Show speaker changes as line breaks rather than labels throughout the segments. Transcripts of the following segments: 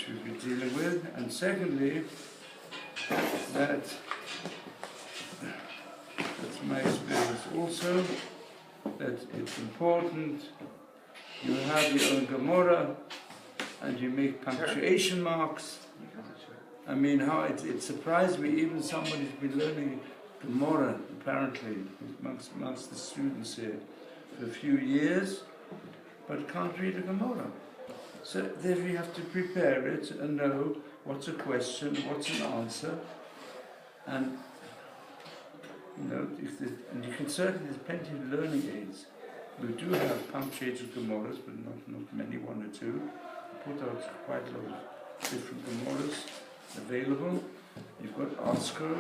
which we'll be dealing with, and secondly, that's my experience also, that it's important you have your own Gemara and you make punctuation marks. I mean, how it surprised me, even somebody's been learning Gemara, apparently, amongst the students here, for a few years, but can't read a Gemara. So therefore you have to prepare it and know what's a question, what's an answer, and and you can certainly, there's plenty of learning aids. We do have punctuated Gemaras, but not many, one or two. We put out quite a lot of different Gemaras available. You've got Oscar,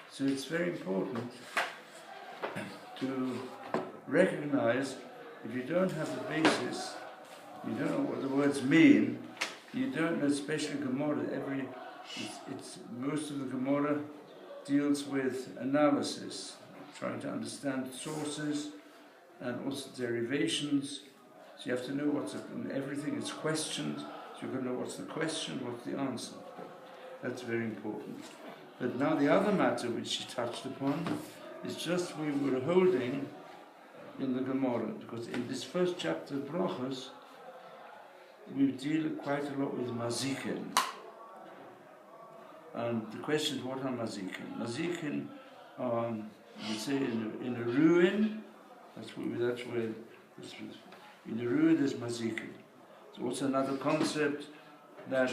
so it's very important to recognize if you don't have the basis, you don't know what the words mean, you don't know, especially Gemara, it's most of the Gemara deals with analysis, trying to understand sources and also derivations. So you have to know everything is questioned, so you've got to know what's the question, what's the answer. That's very important. But now the other matter which she touched upon is just we were holding in the Gemara, because in this first chapter of Brachos, we deal quite a lot with mazikin. And the question is, what are mazikin? Mazikin, you say in a ruin, that's where in a ruin there's mazikin. It's also another concept that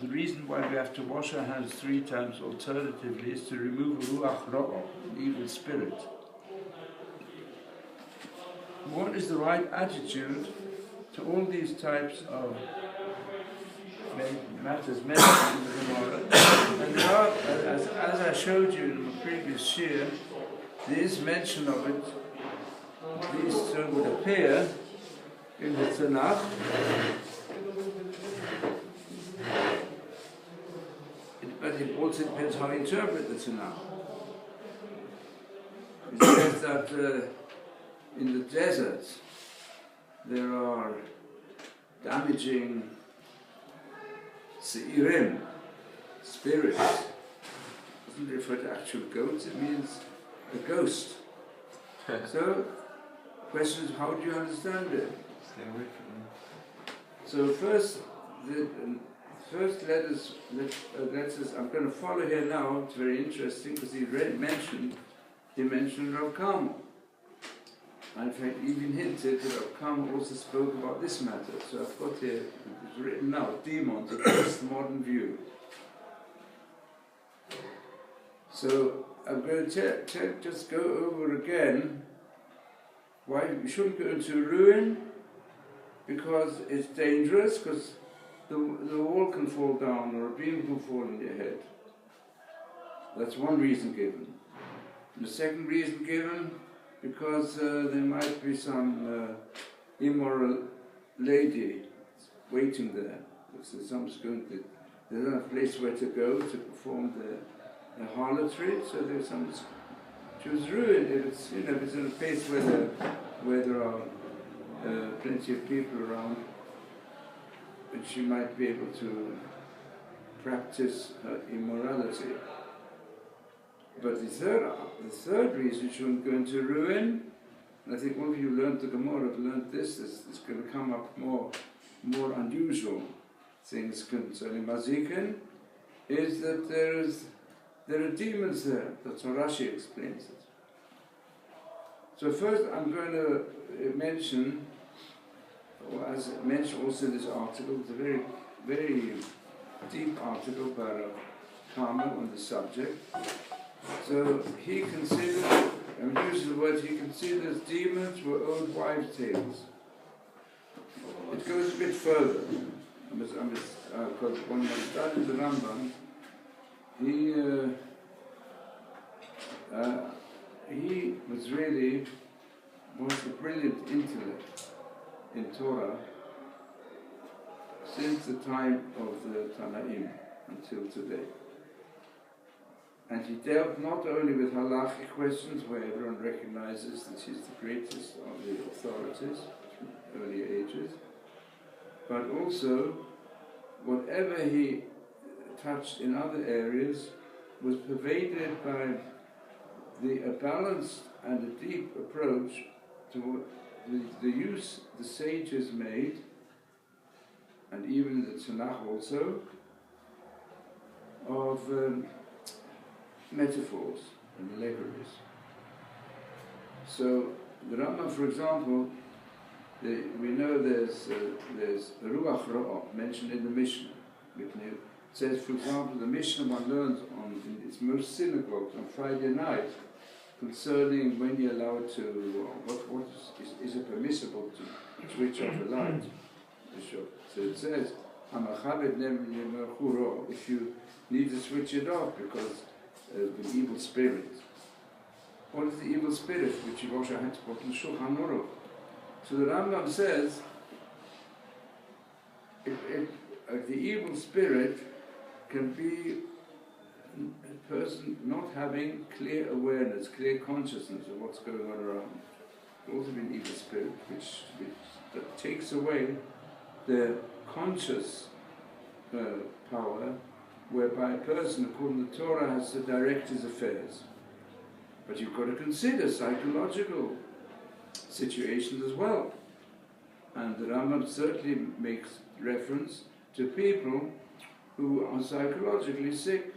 the reason why we have to wash our hands 3 times alternatively is to remove ruach ra'ah, an evil spirit. What is the right attitude to all these types of matters mentioned in the Gemara? And now, as I showed you in the previous year, there is mention of it. These two would appear in the Tanakh. But it also depends how you interpret the Tanakh. It says that in the desert there are damaging Seirim, spirits. It doesn't refer to actual goats, it means a ghost. So, the question is, how do you understand it?
Stay away from them.
So first letters, I'm going to follow here now, it's very interesting, because he mentioned Rav Kama. And in fact, even hinted that Rav Kama also spoke about this matter. So I've got here, it's written now, demons, a postmodern view. So I'm going to just go over again why we shouldn't go into ruin, because it's dangerous, because the wall can fall down or a beam can fall on your head. That's one reason given. And the second reason given, because there might be some immoral lady waiting there. So someone's they don't have a place where to go to perform the harlotry, so there's some choose ruin if it's in a place where there are plenty of people around, and she might be able to practice her immorality. But the third reason she shouldn't go into ruin, and I think one of you learned the Gemara, have learned this, it's going to come up more unusual things concerning Mazikin, is that there are demons there. That's how Rashi explains it. So first I'm going to mention, or as I mentioned also in this article, it's a very, very deep article by Kama on the subject. So he considers, I'm using the word, he considers demons were old wives' tales. It goes a bit further, because when I studied the Rambam, he was really a brilliant intellect in Torah since the time of the Tanaim until today. And he dealt not only with halachic questions, where everyone recognizes that he's the greatest of the authorities from early ages, but also whatever he touched in other areas was pervaded by a balanced and a deep approach to the use the sages made, and even the Tanakh also, of metaphors and allegories. So the Rambam, for example, we know there's Ruach Ra'ah mentioned in the Mishnah. It says, for example, the Mishnah one learns in its most synagogues on Friday night concerning when you're allowed to, what is it permissible to switch off a light. So it says, if you need to switch it off because of an evil spirit. What is the evil spirit which you wash your hands put in Shulchan Aruch? So the Rambam says, if the evil spirit can be a person not having clear awareness, clear consciousness of what's going on around. It can also be an evil spirit which that takes away the conscious power whereby a person, according to the Torah, has to direct his affairs. But you've got to consider psychological situations as well. And the Rambam certainly makes reference to people who are psychologically sick.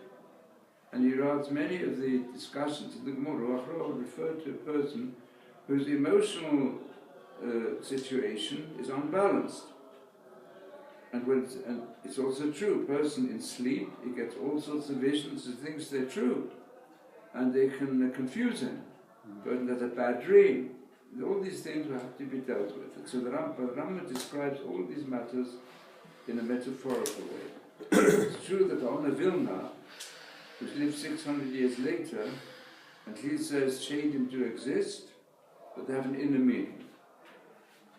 And he writes many of the discussions in the Gemara refer to a person whose emotional situation is unbalanced. And it's also true, a person in sleep, he gets all sorts of visions and thinks they're true. And they can confuse him. A person has a bad dream. All these things will have to be dealt with. And so the Rambam describes all these matters in a metaphorical way. It's true that Gaon Vilna, which lived 600 years later, and he says Shadim do exist, but they have an inner meaning.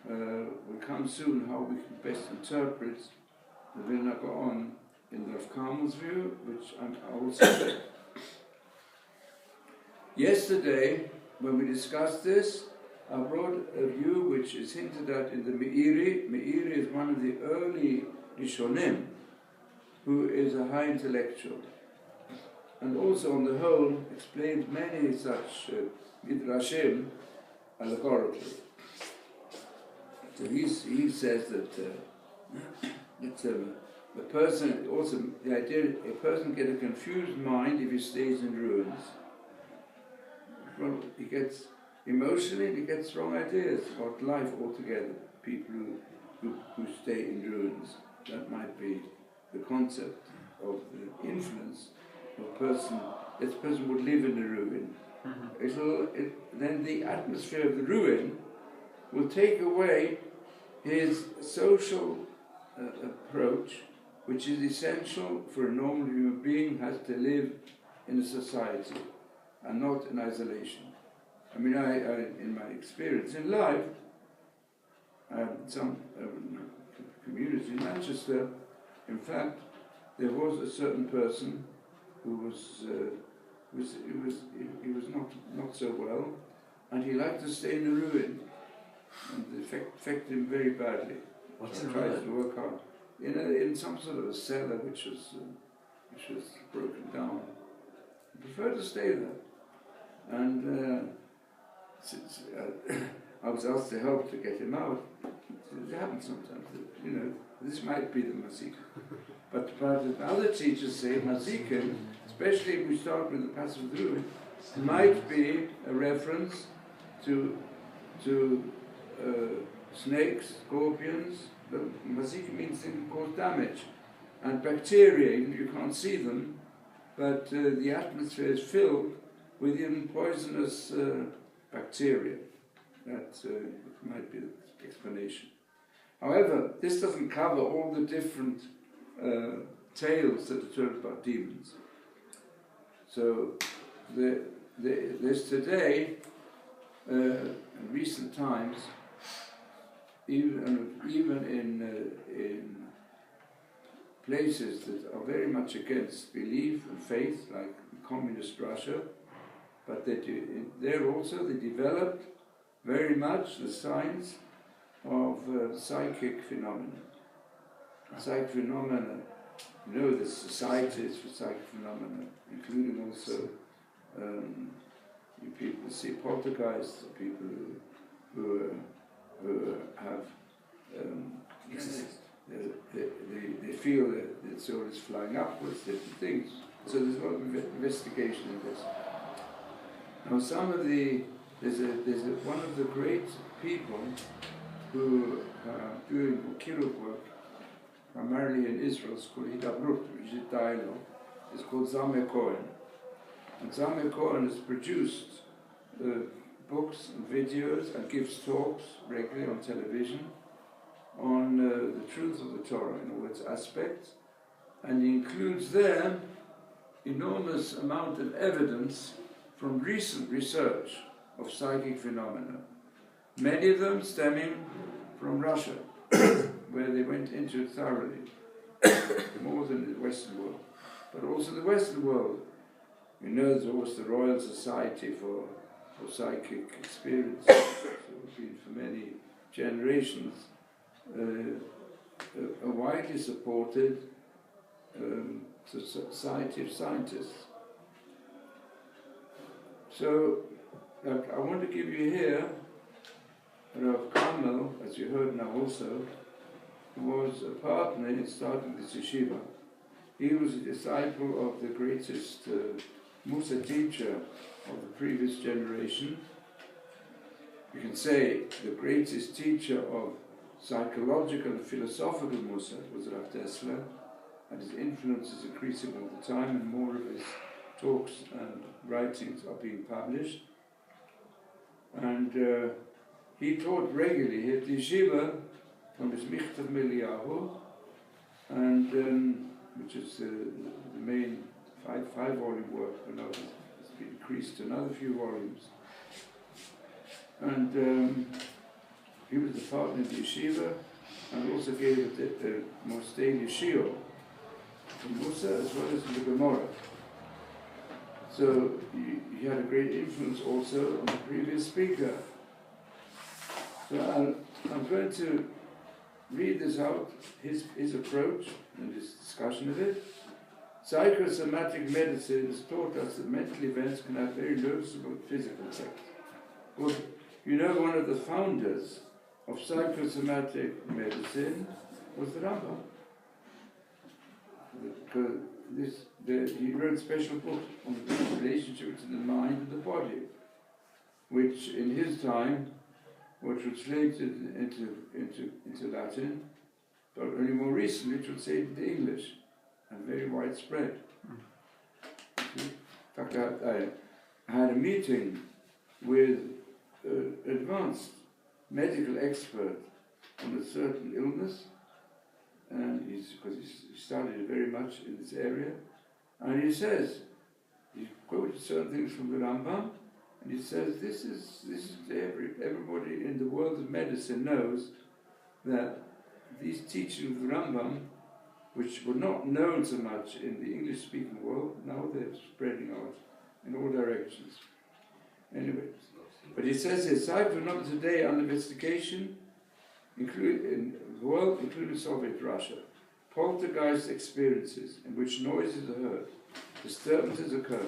We'll come soon how we can best interpret the Vilna Gaon in Rav Carmel's view, which I will say. Yesterday, when we discussed this, I brought a view which is hinted at in the Meiri. Meiri is one of the early Rishonim, who is a high intellectual, and also on the whole explains many such midrashim allegorically. So he says that a person, also the idea a person gets a confused mind if he stays in ruins. Well, he gets emotionally, he gets wrong ideas about life altogether. People who stay in ruins, that might be the concept of the influence of a person. This person would live in a ruin. Then the atmosphere of the ruin will take away his social approach, which is essential for a normal human being, has to live in a society and not in isolation. I mean, I in my experience in life, some communities in Manchester, in fact, there was a certain person who was not so well, and he liked to stay in the ruin, and it affected him very badly.
What's
so
the
I tried
ruin?
to work hard in some sort of a cellar which was broken down. He preferred to stay there, and since I was asked to help to get him out. It happens sometimes. This might be the mazik. But other teachers say mazikim, especially if we start with the passage of the ruin, might be a reference to snakes, scorpions. Mazikim means things that cause damage, and bacteria. You can't see them, but the atmosphere is filled with even poisonous bacteria. That might be the explanation. However, this doesn't cover all the different tales that are told about demons. So there's today, in recent times, even in places that are very much against belief and faith, like communist Russia, but there also they developed very much the science of psychic phenomena. psychic phenomena. You know, the societies for psychic phenomena, including also you people see poltergeists, people who have they feel that the soul is flying upwards, different things. So there's a lot of investigation in this. Now, there's one of the great people who are doing Kiruk work, primarily in Israel. It's called Hidabrut, which is dialogue. It's called Zameh Cohen. And Zameh Cohen has produced books and videos and gives talks regularly on television on the truth of the Torah in all its aspects, and he includes there enormous amount of evidence from recent research of psychic phenomena, many of them stemming from Russia, where they went into it thoroughly, more than the Western world. But also the Western world, you know, there's always the Royal Society for Psychic Experience, it's been for many generations, a widely supported society of scientists. So, I want to give you here Rav Carmel, as you heard now also, who was a partner in starting this yeshiva. He was a disciple of the greatest Musa teacher of the previous generation. You can say the greatest teacher of psychological and philosophical Musa was Rav Dessler, and his influence is increasing all the time, and more of his talks and writings are being published. And he taught regularly at the yeshiva from his Michtav Meliyahu, and which is the main five-volume work, but now it's been increased to another few volumes. And he was the partner in the yeshiva, and also gave the most daily shiur from Musa as well as in the Gemara. So he had a great influence also on the previous speaker. So I'm going to read this out, his approach and his discussion of it. Psychosomatic medicine has taught us that mental events can have very noticeable physical effects. Well, you know, one of the founders of psychosomatic medicine was the Rambam. He wrote a special book on the relationship between the mind and the body, which in his time were translated into Latin, but only more recently translated into English, and very widespread. In fact, I had a meeting with an advanced medical expert on a certain illness, and because he studied very much in this area, and he says, he quoted certain things from the Rambam, and he says this is everybody in the world of medicine knows that these teachings of the Rambam, which were not known so much in the English-speaking world, now they're spreading out in all directions. Anyway, but he says here, psychic phenomena today under investigation in the world, including Soviet Russia, poltergeist experiences in which noises are heard, disturbances occur,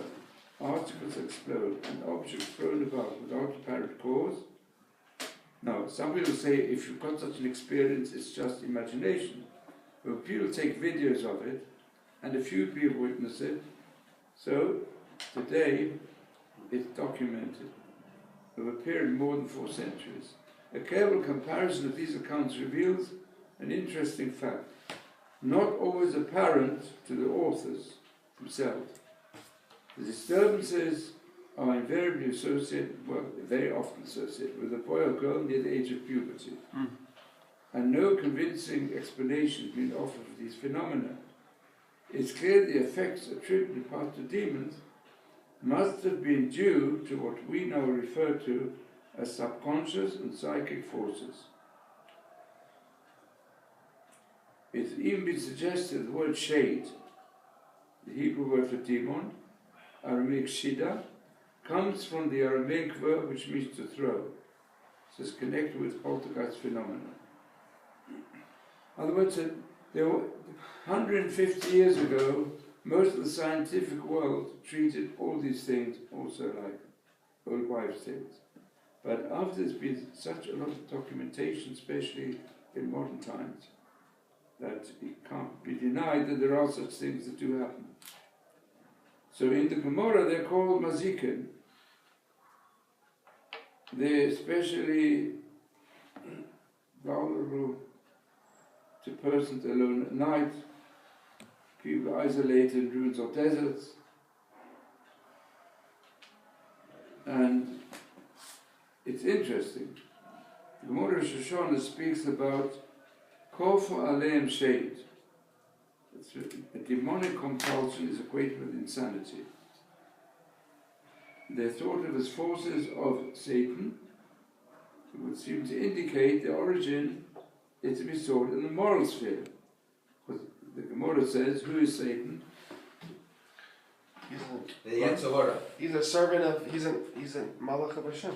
articles explode, and objects thrown about without apparent cause. Now, some people say if you've got such an experience, it's just imagination. But people take videos of it, and a few people witness it. So, today, it's documented over a period of more than 4 centuries. A careful comparison of these accounts reveals an interesting fact, not always apparent to the authors themselves. The disturbances are invariably associated, well, very often associated, with a boy or girl near the age of puberty. And no convincing explanation has been offered for these phenomena. It's clear the effects attributed in part to demons must have been due to what we now refer to as subconscious and psychic forces. It's even been suggested the word shade, the Hebrew word for demon, Aramaic shida, comes from the Aramaic verb which means to throw. So it's connected with poltergeist phenomena. In other words, There were 150 years ago, most of the scientific world treated all these things also like old wives' tales. But after there's been such a lot of documentation, especially in modern times, that it can't be denied that there are such things that do happen. So in the Gemara they're called mazikin. They're especially vulnerable to persons alone at night, people isolated in ruins or deserts. And it's interesting. The Gemara Shoshana speaks about Kofu Aleim Shade. A demonic compulsion is equated with insanity. They're thought of as forces of Satan, who would seem to indicate the origin is to be sought in the moral sphere. Because the Gemara says, who is Satan?
He's a servant of, he's a Malach of Hashem.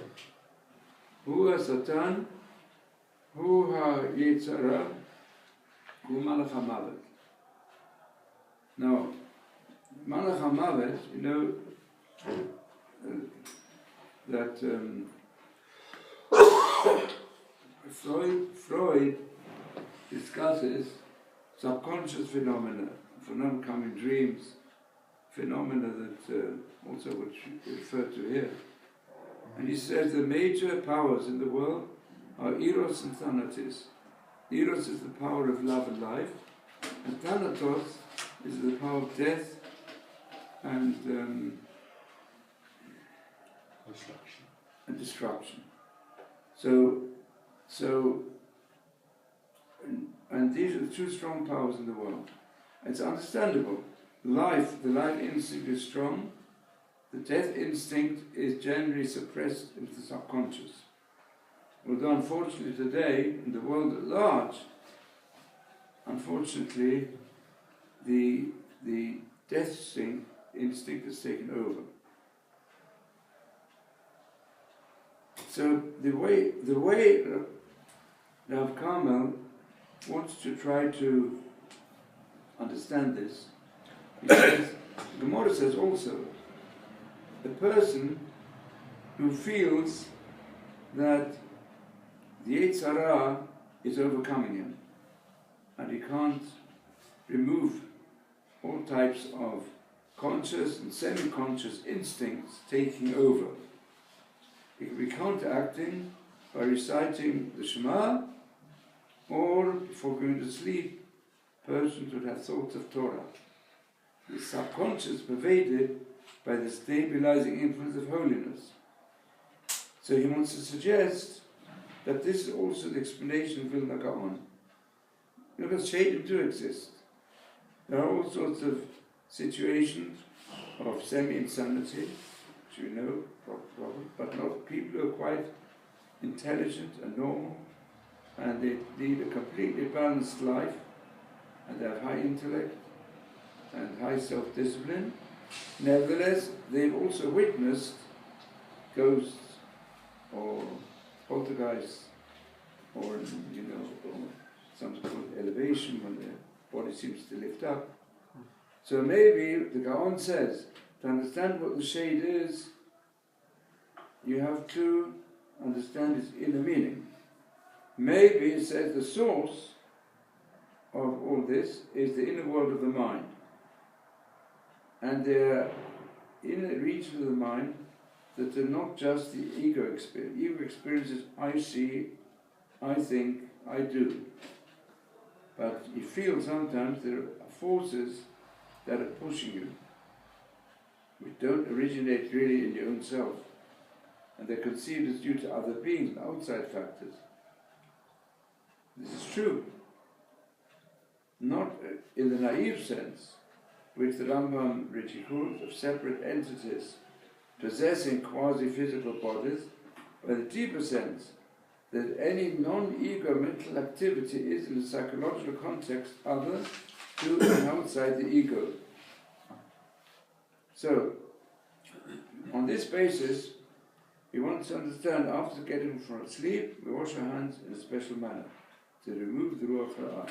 Hu ha-Satan, Hu ha-Yetzara, Hu Malach ha-Mavet. Now, Malach ha-Mavet, you know, that Freud discusses subconscious phenomena come in dreams, phenomena that also which referred to here. And he says the major powers in the world are Eros and Thanatos. Eros is the power of love and life, and Thanatos is the power of death and destruction. And these are the two strong powers in the world. It's understandable. The life instinct is strong. The death instinct is generally suppressed into the subconscious. Although unfortunately today, in the world at large, unfortunately, the death instinct is taken over. So the way Rav Carmel wants to try to understand this, Gemara says also, the person who feels that the Yetzer Hara is overcoming him, and he can't remove all types of conscious and semi-conscious instincts taking over. He can be counteracting by reciting the Shema, or before going to sleep, persons would have thoughts of Torah. The subconscious pervaded by the stabilizing influence of holiness. So he wants to suggest that this is also the explanation of Vilna Gaon. Because Shadim do exist. There are all sorts of situations of semi-insanity, which we know, probably, but not people who are quite intelligent and normal, and they lead a completely balanced life, and they have high intellect and high self-discipline. Nevertheless, they've also witnessed ghosts or poltergeists or some sort of elevation when their body seems to lift up. So maybe the Gaon says, to understand what the shade is, you have to understand its inner meaning. Maybe, it says, the source of all this is the inner world of the mind. And they're in a region of the mind that are not just the ego experience. Ego experiences, I see, I think, I do. But you feel sometimes there are forces that are pushing you, which don't originate really in your own self. And they're conceived as due to other beings and outside factors. This is true. Not in the naive sense, which the Rambam ridicules, of separate entities possessing quasi-physical bodies, but the deeper sense that any non-ego mental activity is in a psychological context other to and outside the ego. So, on this basis, we want to understand after getting from sleep, we wash our hands in a special manner to remove the Ruach Hara.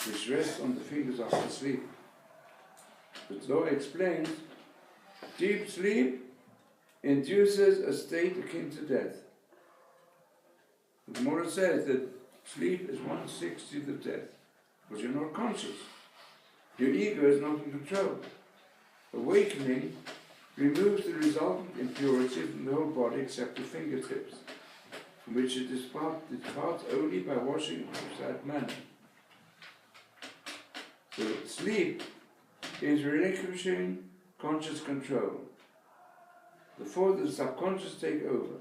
which rests on the fingers after sleep. But Zohar explains, deep sleep induces a state akin to death. The Gemara says that sleep is 1/60th of death, because you're not conscious. Your ego is not in control. Awakening removes the resultant impurity from the whole body except the fingertips, from which it departs only by washing in a precise manner. So sleep is relinquishing conscious control. Before the subconscious take over.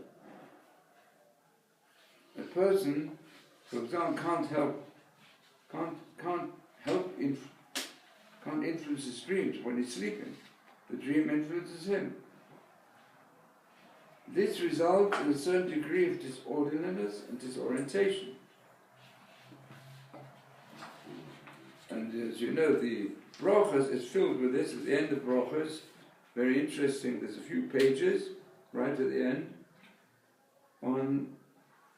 A person, for example, can't influence his dreams when he's sleeping. The dream influences him. This results in a certain degree of disorderliness and disorientation. And as you know, the Brachos is filled with this. At the end of Brachos, very interesting, there's a few pages right at the end on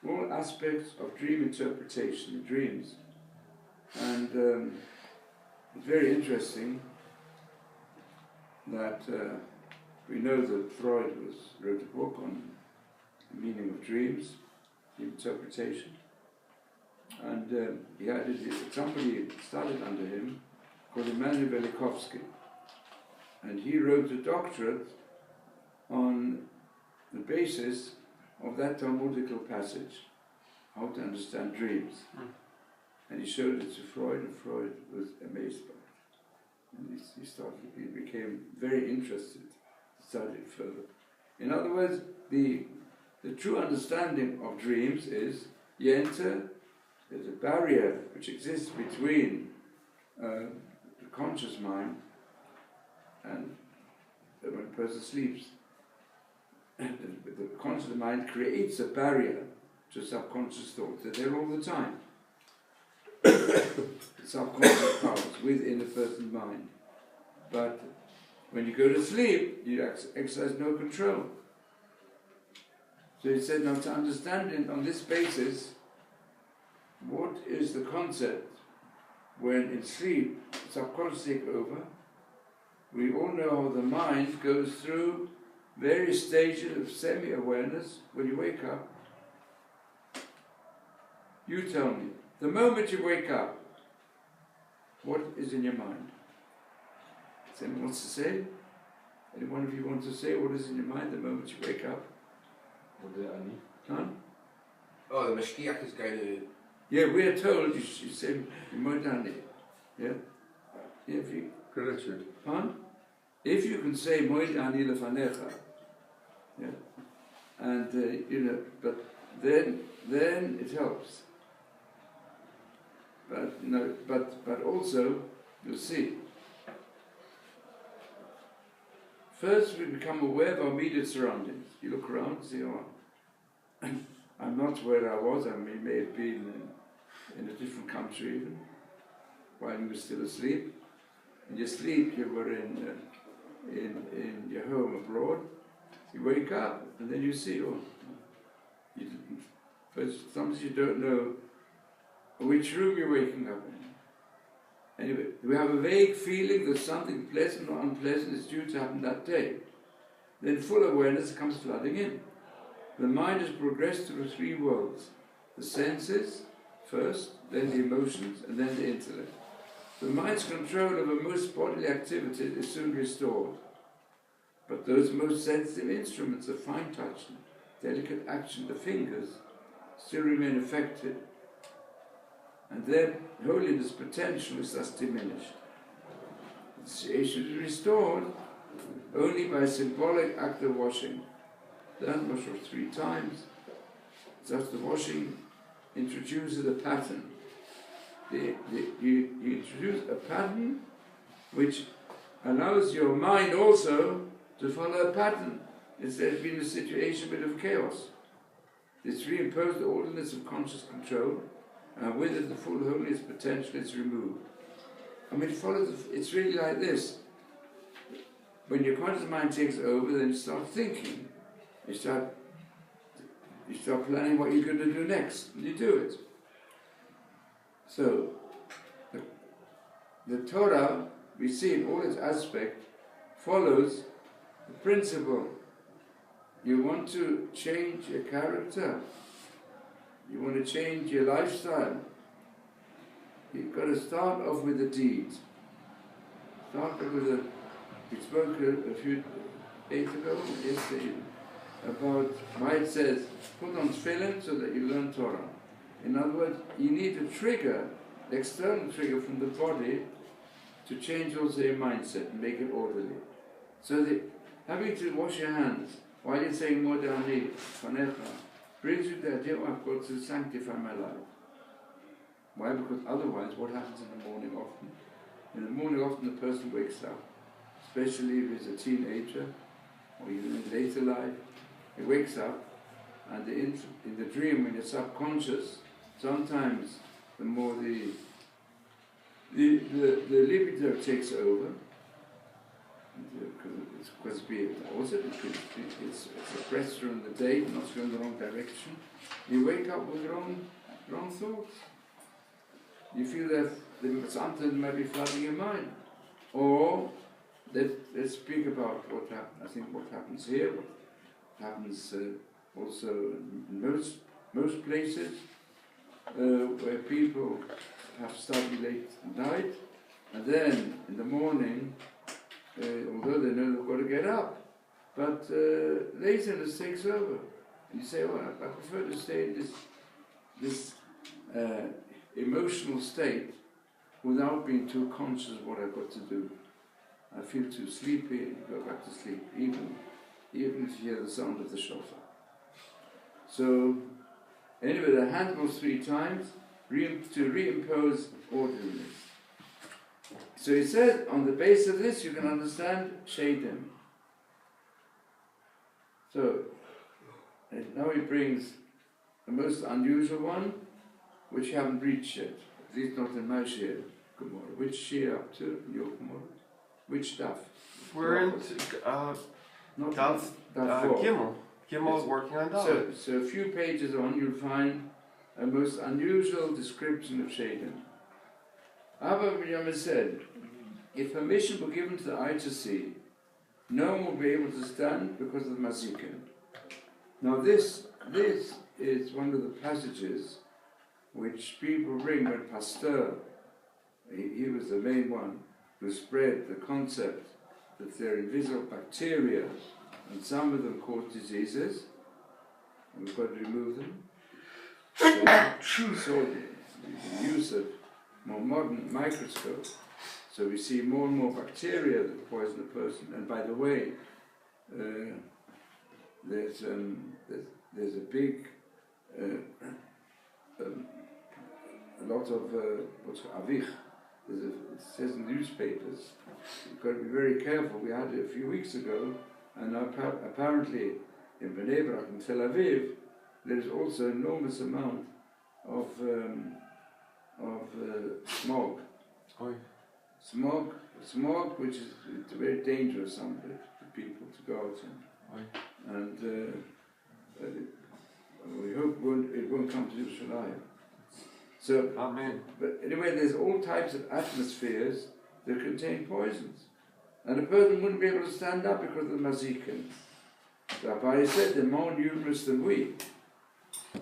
all aspects of dream interpretation, dreams. And it's very interesting that we know that Freud wrote a book on the meaning of dreams, dream interpretation. And he had somebody started under him called Emmanuel Velikovsky. And he wrote a doctorate on the basis of that Talmudical passage, how to understand dreams. And he showed it to Freud, and Freud was amazed by it. And he became very interested to study it further. In other words, the true understanding of dreams is you enter, there's a barrier which exists between the conscious mind and when a person sleeps. The conscious mind creates a barrier to subconscious thoughts. They're there all the time. Subconscious powers within a person's mind. But when you go to sleep, you exercise no control. So he said, now to understand it on this basis, what is the concept when in sleep, subconscious take over? We all know how the mind goes through various stages of semi-awareness when you wake up. You tell me, the moment you wake up, what is in your mind? Does anyone wants to say? Any one of you want to say what is in your mind the moment you wake up? Huh?
Oh, the Mashkiach is going to...
Yeah, we are told, you say, Moidani. Yeah? If you... Huh? If you can say Moidani lefanecha, yeah, and but then it helps. But but also you'll see. First, we become aware of our immediate surroundings. You look around, see, oh, I'm not where I was. I may have been in a different country even while you were still asleep. In your sleep, you were in your home abroad. You wake up, and then you see, first, sometimes you don't know which room you're waking up in. Anyway, we have a vague feeling that something pleasant or unpleasant is due to happen that day. Then full awareness comes flooding in. The mind has progressed through three worlds. The senses first, then the emotions, and then the intellect. The mind's control over most bodily activities is soon restored. But those most sensitive instruments of fine touch, delicate action, the fingers, still remain affected. And their holiness potential is thus diminished. The situation is restored only by a symbolic act of washing. Then wash off 3 times. Thus the washing introduces a pattern. You introduce a pattern which allows your mind also to follow a pattern instead of being a situation bit of chaos. This reimposes the orderliness of conscious control, and with it the full holiness potential is removed. I mean, it's really like this. When your conscious mind takes over, then you start thinking. You start planning what you're going to do next, and you do it. So, the Torah, we see in all its aspects, follows the principle. You want to change your character, you want to change your lifestyle, you've got to start off with a deed. Start off with a, we spoke a few days ago, yesterday, about why it says, put on tefillin so that you learn Torah. In other words, you need a trigger, an external trigger from the body to change also your mindset and make it orderly. So having to wash your hands while you're saying Modani, Fanecha, brings you the idea, I've got to sanctify my life. Why? Because otherwise, what happens in the morning often? In the morning often the person wakes up, especially if he's a teenager, or even in later life, he wakes up, and in the dream, when you're subconscious, sometimes the more the libido takes over, because it's suppressed during the day, not going the wrong direction. You wake up with wrong thoughts. You feel that something might be flooding your mind. Or let's speak about what happens here, what happens also in most places where people have studied late at night, and then in the morning, although they know they've got to get up, but laziness takes over. And you say, well, I prefer to stay in this emotional state without being too conscious of what I've got to do. I feel too sleepy, go back to sleep, even if you hear the sound of the shofar. So, anyway, the hand goes 3 times to reimpose orderliness. So he said, on the basis of this, you can understand Shadim. So, and now he brings the most unusual one, which you haven't reached yet, at least not in my share Gemara. Which share up to your Gemara? Which stuff?
We're in
Daf 4.
Gimel. Gimel is working on Dalet.
So a few pages on, you'll find a most unusual description of Shadim. Abba Binyam said, if permission were given to the eye to see, no one will be able to stand because of the mazikin. Now this is one of the passages which people bring when Pasteur, he was the main one who spread the concept that there are invisible bacteria and some of them cause diseases and we've got to remove them. So the use of more modern microscopes, so we see more and more bacteria that poison a person. And by the way, there's a big a lot of what's avich. It says in newspapers. You've got to be very careful. We had it a few weeks ago, and apparently in Bnei Brak in Tel Aviv, there is also an enormous amount of smog.
Oy.
Smog, which is very dangerous for people to go out in. And we hope it won't come to Yerushalayim. So,
Amen. But
anyway, there's all types of atmospheres that contain poisons. And a person wouldn't be able to stand up because of the mazikin. The Rabbi said they're more numerous than we.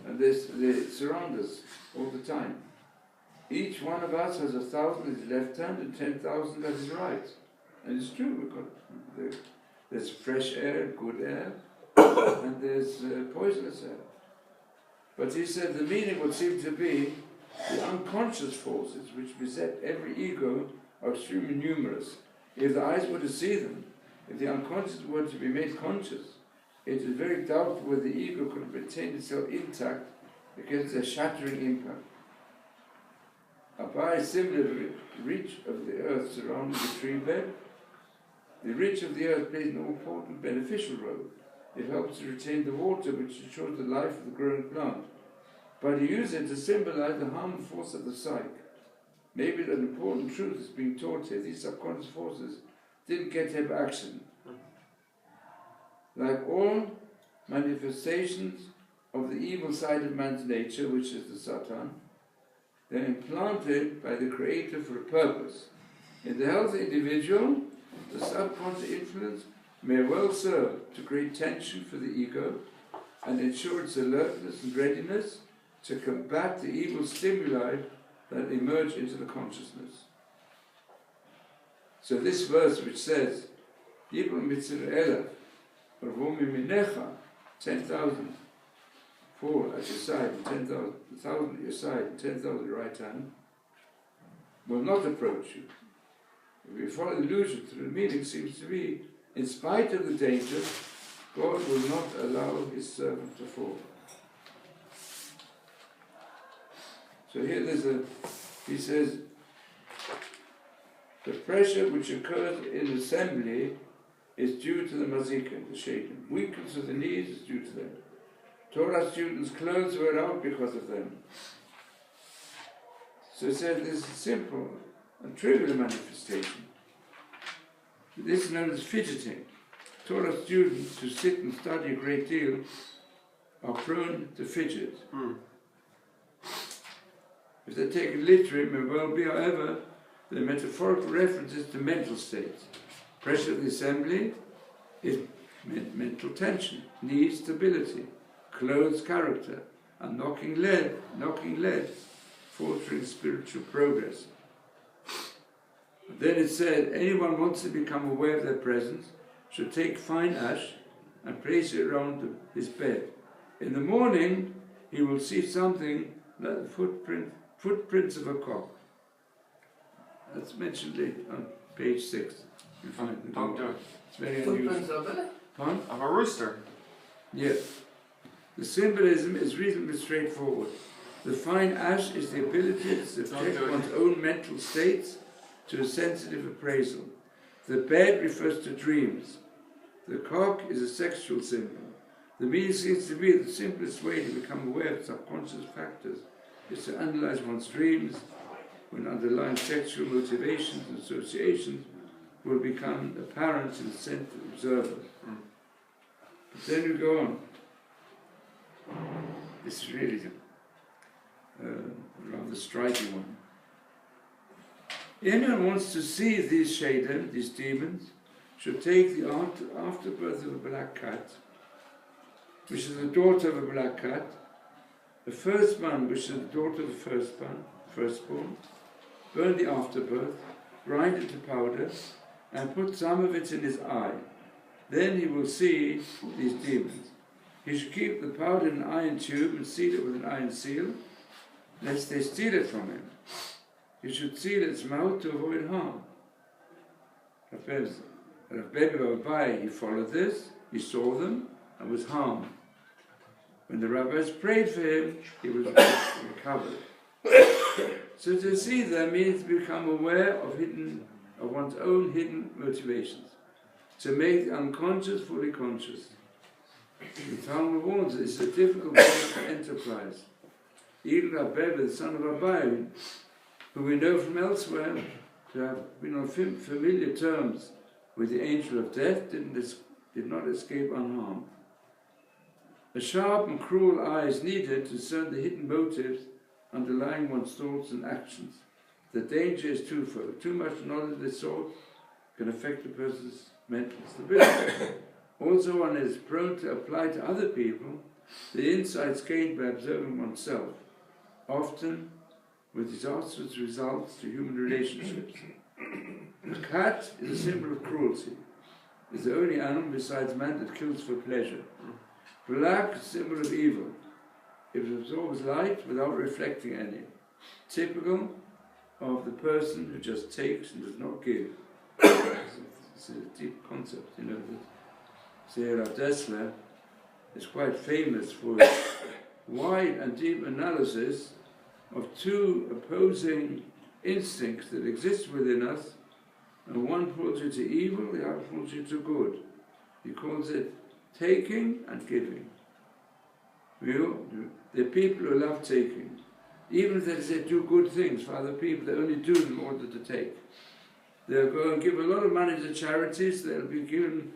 And they surround us all the time. Each one of us has 1,000 at his left hand and 10,000 at his right. And it's true, there's fresh air, good air, and there's poisonous air. But he said the meaning would seem to be the unconscious forces which beset every ego are extremely numerous. If the eyes were to see them, if the unconscious were to be made conscious, it is very doubtful whether the ego could retain itself intact against their shattering impact. Abba is similar to the reach of the earth surrounding the tree bed. The reach of the earth plays an important beneficial role. It helps to retain the water which ensures the life of the growing plant. But he used it to symbolize the harmful force of the psyche. Maybe an important truth is being taught here. These subconscious forces didn't get to have action. Like all manifestations of the evil side of man's nature, which is the Satan, they're implanted by the Creator for a purpose. In the healthy individual, the subconscious influence may well serve to create tension for the ego and ensure its alertness and readiness to combat the evil stimuli that emerge into the consciousness. So this verse which says, Yibul mitzir elef, Ravumi minecha, 10,000 fall at your side, and 10,000 at your side, and 10,000 at your right hand, will not approach you. If you follow the allusion to the meaning, seems to be, in spite of the danger, God will not allow his servant to fall. So here he says, the pressure which occurs in assembly is due to the mazika, the shaking. Weakness of the knees is due to them. Torah students' clothes wear out because of them. So it says this is simple and trivial manifestation. This is known as fidgeting. Torah students who sit and study a great deal are prone to fidget. If they take it literally, it may well be, however, the metaphorical references to mental states. Pressure of the assembly is mental tension, knee stability, clothes character, and knocking lead, faltering spiritual progress. Then it said, anyone wants to become aware of their presence should take fine ash and place it around his bed. In the morning, he will see something like the footprints of a cock. That's mentioned on page 6. You find the
Doctor.
It's very unusual.
Footprints of it?
Huh?
Of a rooster.
Yes. The symbolism is reasonably straightforward. The fine ash is the ability to subject one's own mental states to a sensitive appraisal. The bed refers to dreams. The cock is a sexual symbol. The meaning seems to be the simplest way to become aware of subconscious factors is to analyze one's dreams, when underlying sexual motivations and associations will become apparent to the sensitive observer. But then we go on. This is really a rather striking one. Anyone who wants to see these shaitan, these demons, should take the afterbirth of a black cat, which is the daughter of a black cat, the firstborn, which is the daughter of the firstborn, burn the afterbirth, grind it to powder, and put some of it in his eye. Then he will see these demons. He should keep the powder in an iron tube and seal it with an iron seal, lest they steal it from him. He should seal its mouth to avoid harm. Rabbi, he followed this, he saw them, and was harmed. When the rabbis prayed for him, he was recovered. So to see them means to become aware of one's own hidden motivations, to make the unconscious fully conscious. The Talmud warns that it's a difficult enterprise. Even Rabbi, the son of Rabbi, who we know from elsewhere to have been on familiar terms with the angel of death, did not escape unharmed. A sharp and cruel eye is needed to discern the hidden motives underlying one's thoughts and actions. The danger is twofold. Too much knowledge of this sort can affect a person's mental stability. Also, one is prone to apply to other people the insights gained by observing oneself, often with disastrous results to human relationships. The cat is a symbol of cruelty. It's the only animal besides man that kills for pleasure. Black is a symbol of evil. It absorbs light without reflecting any. Typical of the person who just takes and does not give. It's a deep concept, that Zera Dessler is quite famous for his wide and deep analysis of two opposing instincts that exist within us, and one pulls you to evil, the other pulls you to good. He calls it taking and giving. There are people who love taking. Even if they say do good things for other people, they only do them in order to take. They'll go and give a lot of money to charities, they'll be given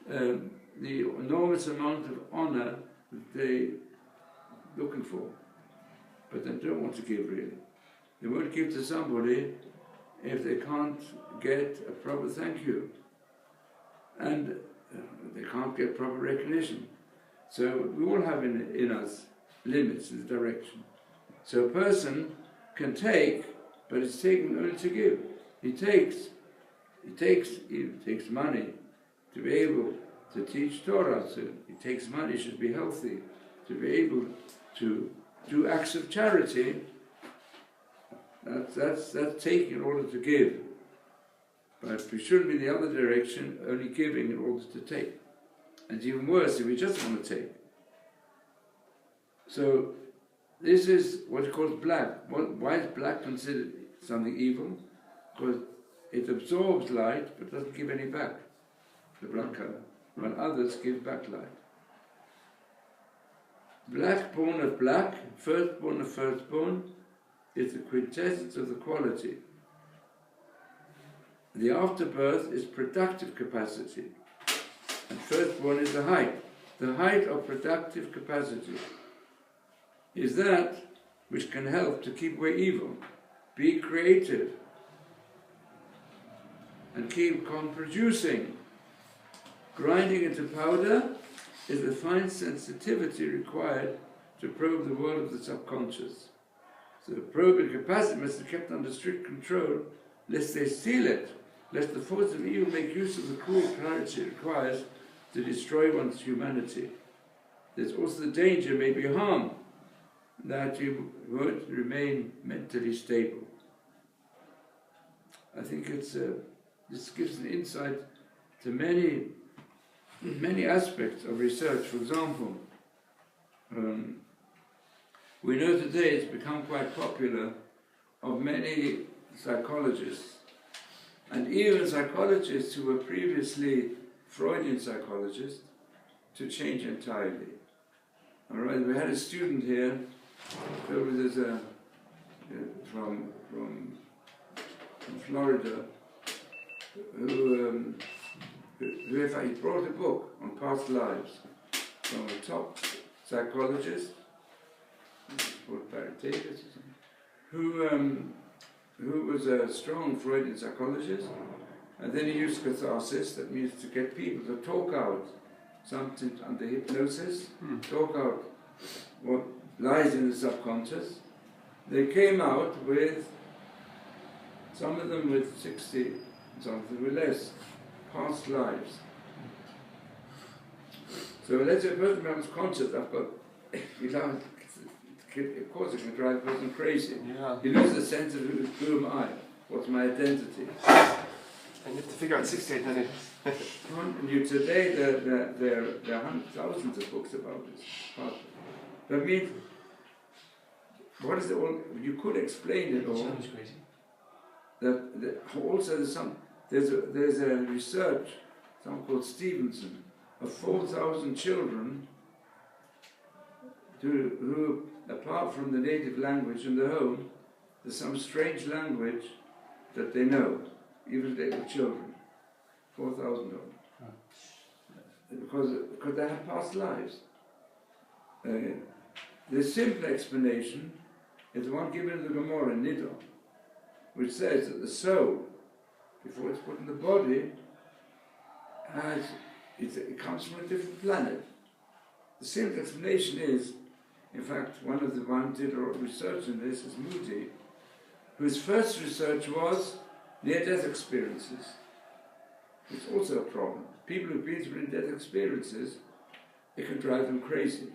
the enormous amount of honor that they're looking for. But they don't want to give really. They won't give to somebody if they can't get a proper thank you. And they can't get proper recognition. So we all have in us limits in the direction. So a person can take, but it's taken only to give. He takes money to be able to teach Torah. So he takes money, should be healthy, to be able to do acts of charity. That's taking in order to give. But we shouldn't be the other direction, only giving in order to take. And it's even worse if we just want to take. So this is what it calls black. Why is black considered something evil? Because it absorbs light but doesn't give any back, the black color, when others give back light. Black born of black, firstborn of firstborn, is the quintessence of the quality. The afterbirth is productive capacity, and firstborn is the height. The height of productive capacity is that which can help to keep away evil, be creative, and keep on producing. Grinding into powder is the fine sensitivity required to probe the world of the subconscious. So the probing capacity must be kept under strict control, lest they steal it, lest the force of evil make use of the cruel clarity it requires to destroy one's humanity. There's also the danger, maybe harm, that you won't remain mentally stable. I think this gives an insight to many aspects of research. For example, we know today it's become quite popular of many psychologists, and even psychologists who were previously Freudian psychologists, to change entirely. All right, we had a student here from Florida who in fact he brought a book on past lives from a top psychologist, called Berachot Ch, who was a strong Freudian psychologist, and then he used catharsis, that means to get people to talk out something under hypnosis, talk out what lies in the subconscious. They came out with, some of them with 60, some of them with less, past lives. So let's say a person becomes conscious, I've got, of course it can drive a person crazy.
Yeah.
He loses the sense of who am I, what's my identity.
And you have to figure out 68 minutes.
And today there are thousands of books about this. That means, what is it all? You could explain it all. That also there's a research, someone called Stevenson, of 4,000 children who, apart from the native language in the home, there's some strange language that they know, even they were children. 4,000 of them. Because they have past lives. The simple explanation is the one given in the Gemara in Nidon, which says that the soul, before it's put in the body, it comes from a different planet. The simple explanation is, in fact, one did a lot of research in this is Moody, whose first research was near-death experiences. It's also a problem. People who've been through near-death experiences, it can drive them crazy,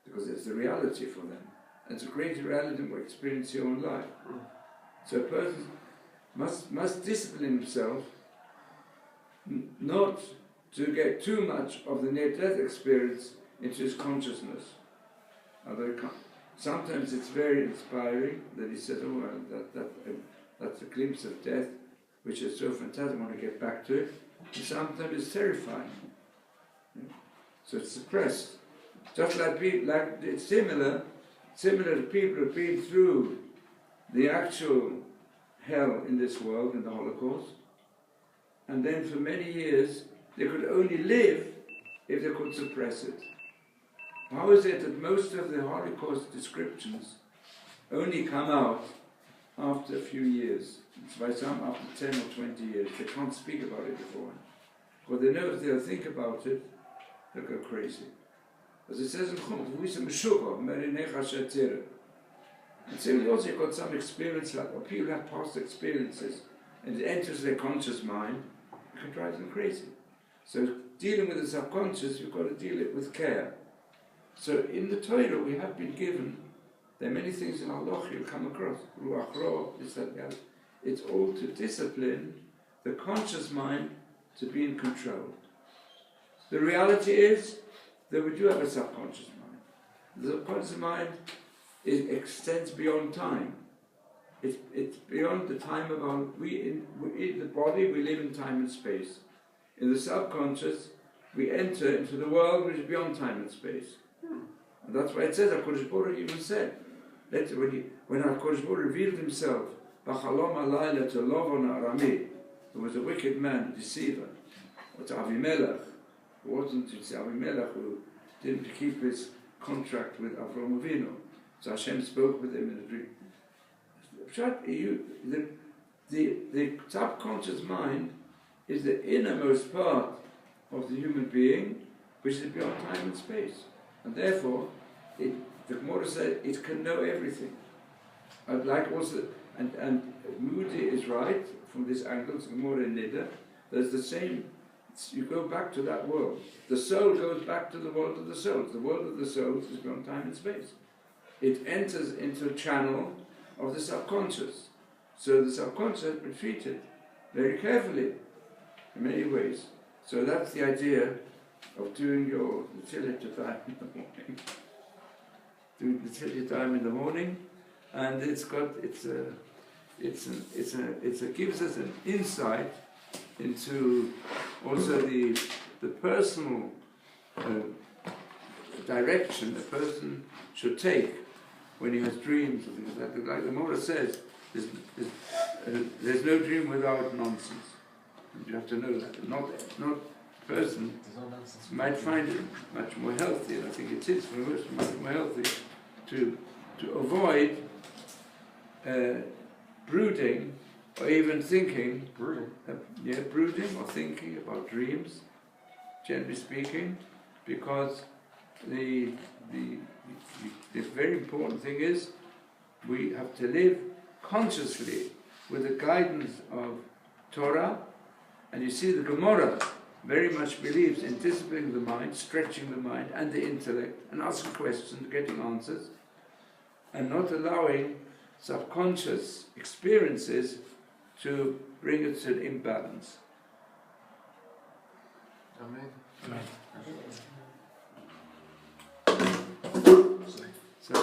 because it's the reality for them. And it's a greater reality than what you experience your own life. So a person must discipline himself not to get too much of the near-death experience into his consciousness. Although sometimes it's very inspiring that he says, oh, well, that's a glimpse of death, which is so fantastic, I want to get back to it. And sometimes it's terrifying. So it's suppressed. Just like it's similar to people who've been through the actual hell in this world, in the Holocaust, and then for many years they could only live if they could suppress it. How is it that most of the Holocaust descriptions only come out after a few years. By some after 10 or 20 years. They can't speak about it before. But they know if they'll think about it, they'll go crazy. As it says in Chumash, and similarly also you've got some experience like that. People have past experiences and it enters their conscious mind, it can drive them crazy. So dealing with the subconscious, you've got to deal it with care. So in the Torah we have been given, there are many things in Allah you'll come across. Ruach Ra, this, that, that. It's all to discipline the conscious mind to be in control. The reality is that we do have a subconscious mind. The subconscious mind extends beyond time. It's beyond the time of our... in the body, we live in time and space. In the subconscious, we enter into the world which is beyond time and space. And that's why it says, HaKadosh Baruch Hu even said, when HaKadosh Baruch Hu revealed himself, B'chalom halayla to Lovon Arami, who was a wicked man, a deceiver, or to Avimelech, who wasn't to Avimelech, who didn't keep his contract with Avraham Avinu. So Hashem spoke with him in a dream. The subconscious mind is the innermost part of the human being, which is beyond time and space. And therefore, the Gemara said it can know everything. I'd like also, and Moody is right from this angle, it's Gemara in Nida, there's the same, you go back to that world. The soul goes back to the world of the souls. The world of the souls is beyond time and space. It enters into a channel of the subconscious. So the subconscious has been treated very carefully in many ways. So that's the idea of doing your Tefillah time in the morning. Doing the Tefillah time in the morning, and it gives us an insight into also the personal direction a person should take when he has dreams and things like that. Like the Gemara says, there's no dream without nonsense. And you have to know that. Not person might find it much more healthy, and I think it is for the most much more healthy to avoid brooding or even thinking. Brooding or thinking about dreams, generally speaking, because the very important thing is we have to live consciously with the guidance of Torah, and you see the Gemara very much believes in disciplining the mind, stretching the mind and the intellect, and asking questions, getting answers, and not allowing subconscious experiences to bring it to an imbalance.
Amen.
So